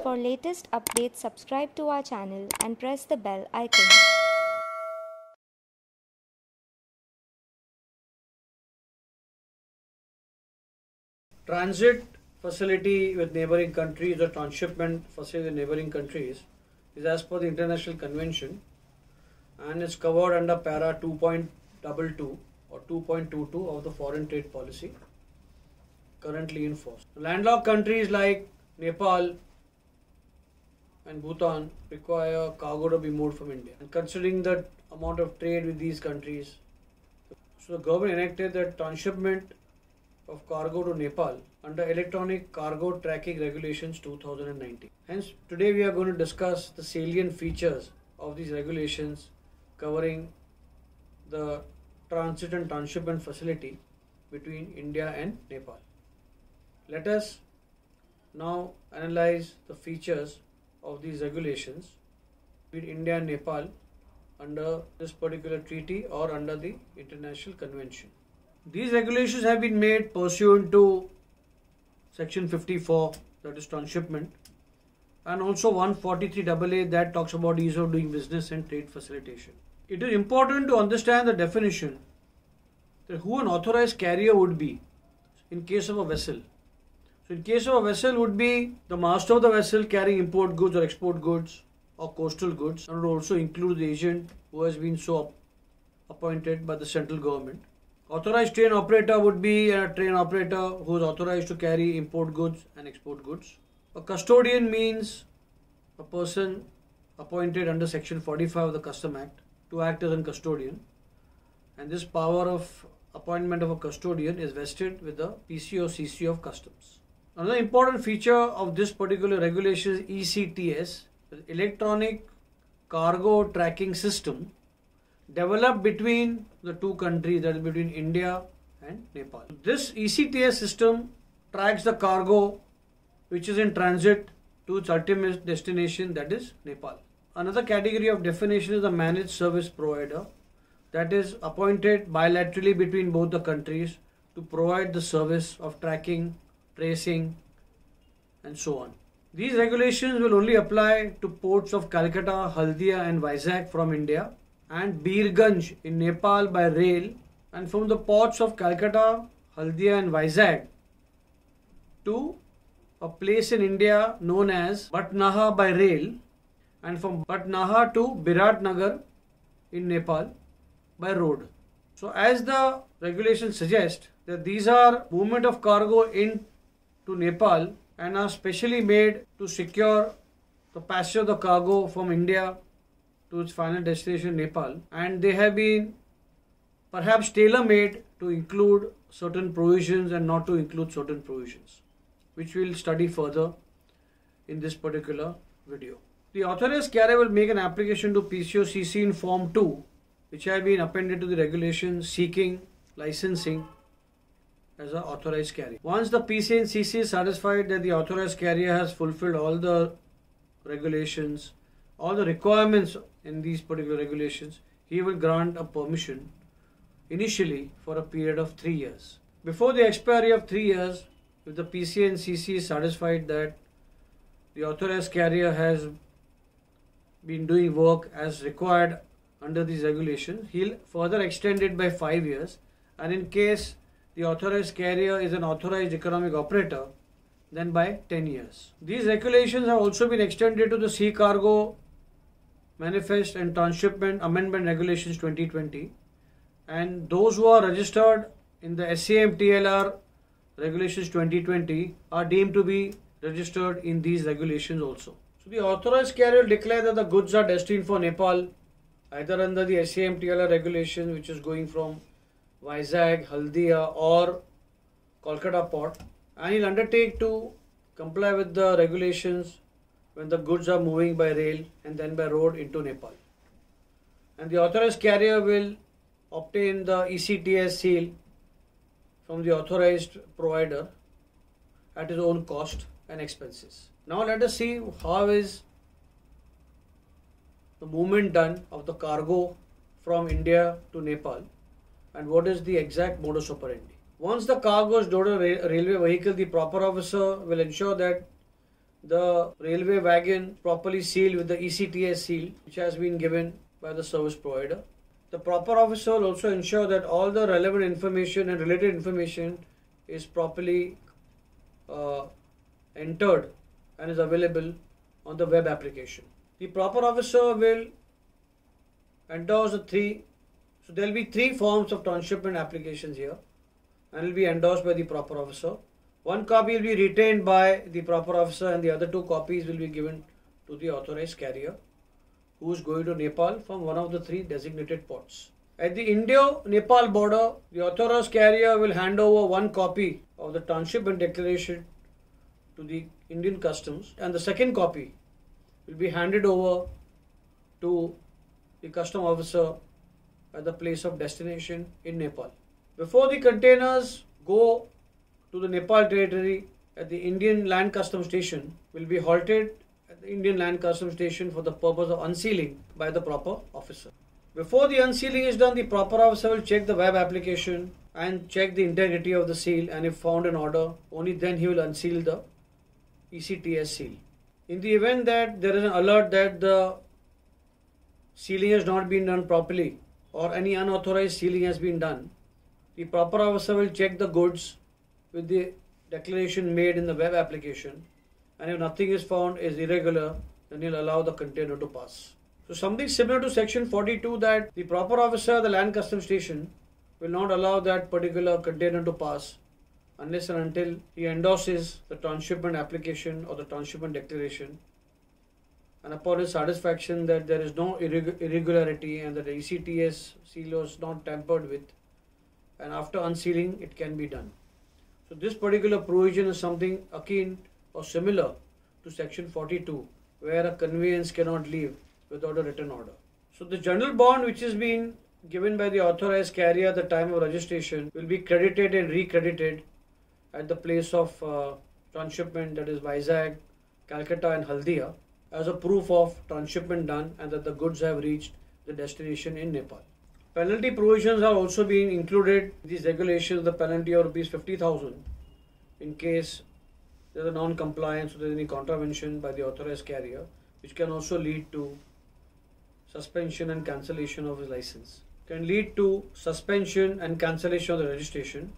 For latest updates, subscribe to our channel and press the bell icon. Transit facility with neighboring countries or transshipment facility with neighboring countries is as per the international convention and is covered under para 2.22 or 2.22 of the foreign trade policy currently in force. Landlocked countries like Nepal and Bhutan require cargo to be moved from India. And considering the amount of trade with these countries, so the government enacted the transshipment of cargo to Nepal under Electronic Cargo Tracking Regulations 2019. Hence, today we are going to discuss the salient features of these regulations covering the transit and transshipment facility between India and Nepal. Let us now analyze the features of these regulations between India and Nepal under this particular treaty or under the international convention. These regulations have been made pursuant to section 54, that is transshipment, and also 143AA that talks about ease of doing business and trade facilitation. It is important to understand the definition that who an authorized carrier would be in case of a vessel. So in case of a vessel would be the master of the vessel carrying import goods or export goods or coastal goods, and would also include the agent who has been so appointed by the central government. Authorized train operator would be a train operator who is authorized to carry import goods and export goods. A custodian means a person appointed under section 45 of the Custom Act to act as a custodian, and this power of appointment of a custodian is vested with the PC or CC of Customs. Another important feature of this particular regulation is ECTS, the Electronic Cargo Tracking System, developed between the two countries, that is between India and Nepal. This ECTS system tracks the cargo which is in transit to its ultimate destination, that is Nepal. Another category of definition is the managed service provider, that is appointed bilaterally between both the countries to provide the service of tracking, tracing and so on. These regulations will only apply to ports of Calcutta, Haldia and Vizag from India, and Birganj in Nepal by rail, and from the ports of Calcutta, Haldia and Vizag to a place in India known as Batnaha by rail, and from Batnaha to Biratnagar in Nepal by road. So as the regulations suggest that these are movement of cargo in to Nepal and are specially made to secure the passage of the cargo from India to its final destination Nepal, and they have been perhaps tailor-made to include certain provisions and not to include certain provisions, which we will study further in this particular video. The authorized carrier will make an application to PCOCC in Form 2, which have been appended to the regulations seeking licensing as an authorized carrier. Once the PC and CC is satisfied that the authorized carrier has fulfilled all the regulations, all the requirements in these particular regulations, he will grant a permission initially for a period of 3 years. Before the expiry of 3 years, if the PC and CC is satisfied that the authorized carrier has been doing work as required under these regulations, he'll further extend it by 5 years, and in case the authorized carrier is an authorized economic operator, then by 10 years. These regulations have also been extended to the Sea Cargo Manifest and Transhipment Amendment Regulations 2020, and those who are registered in the SAM TLR Regulations 2020 are deemed to be registered in these regulations also. So the authorized carrier will declare that the goods are destined for Nepal either under the SAM TLR regulation, which is going from Vizag, Haldia or Kolkata port, and he'll undertake to comply with the regulations when the goods are moving by rail and then by road into Nepal. And the authorized carrier will obtain the ECTS seal from the authorized provider at his own cost and expenses. Now let us see how is the movement done of the cargo from India to Nepal and what is the exact modus operandi. Once the cargo is loaded on a railway vehicle, the proper officer will ensure that the railway wagon properly sealed with the ECTS seal which has been given by the service provider. The proper officer will also ensure that all the relevant information and related information is properly entered and is available on the web application. The proper officer will endorse the three. So there will be three forms of transshipment applications here and will be endorsed by the proper officer. One copy will be retained by the proper officer and the other two copies will be given to the authorized carrier who is going to Nepal from one of the three designated ports. At the India-Nepal border, the authorized carrier will hand over one copy of the Transhipment declaration to the Indian Customs and the second copy will be handed over to the custom officer at the place of destination in Nepal. Before the containers go to the Nepal territory, at the Indian Land Customs Station will be halted at the Indian Land Customs Station for the purpose of unsealing by the proper officer. Before the unsealing is done, the proper officer will check the web application and check the integrity of the seal, and if found in order, only then he will unseal the ECTS seal. In the event that there is an alert that the sealing has not been done properly or any unauthorized sealing has been done, the proper officer will check the goods with the declaration made in the web application, and if nothing is found is irregular, then he will allow the container to pass. So something similar to section 42, that the proper officer at the land customs station will not allow that particular container to pass unless and until he endorses the transshipment application or the transshipment declaration, and upon his satisfaction that there is no irregularity and that the ECTS seal was not tampered with, and after unsealing it can be done. So this particular provision is something akin or similar to section 42, where a conveyance cannot leave without a written order. So the general bond which is being given by the authorized carrier at the time of registration will be credited and recredited at the place of transshipment, that is Vizag, Calcutta and Haldia, as a proof of transshipment done and that the goods have reached the destination in Nepal. Penalty provisions are also being included in these regulations. The penalty of rupees 50,000 in case there is a non-compliance or there is any contravention by the authorized carrier, which can also lead to suspension and cancellation of his license. Can lead to suspension and cancellation of the registration.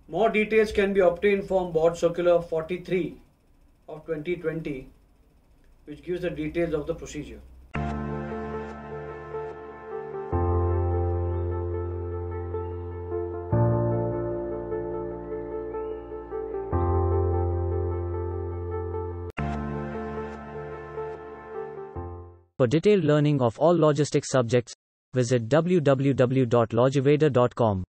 More details can be obtained from Board Circular 43 of 2020, which gives the details of the procedure. For detailed learning of all logistics subjects, visit www.logiveda.com.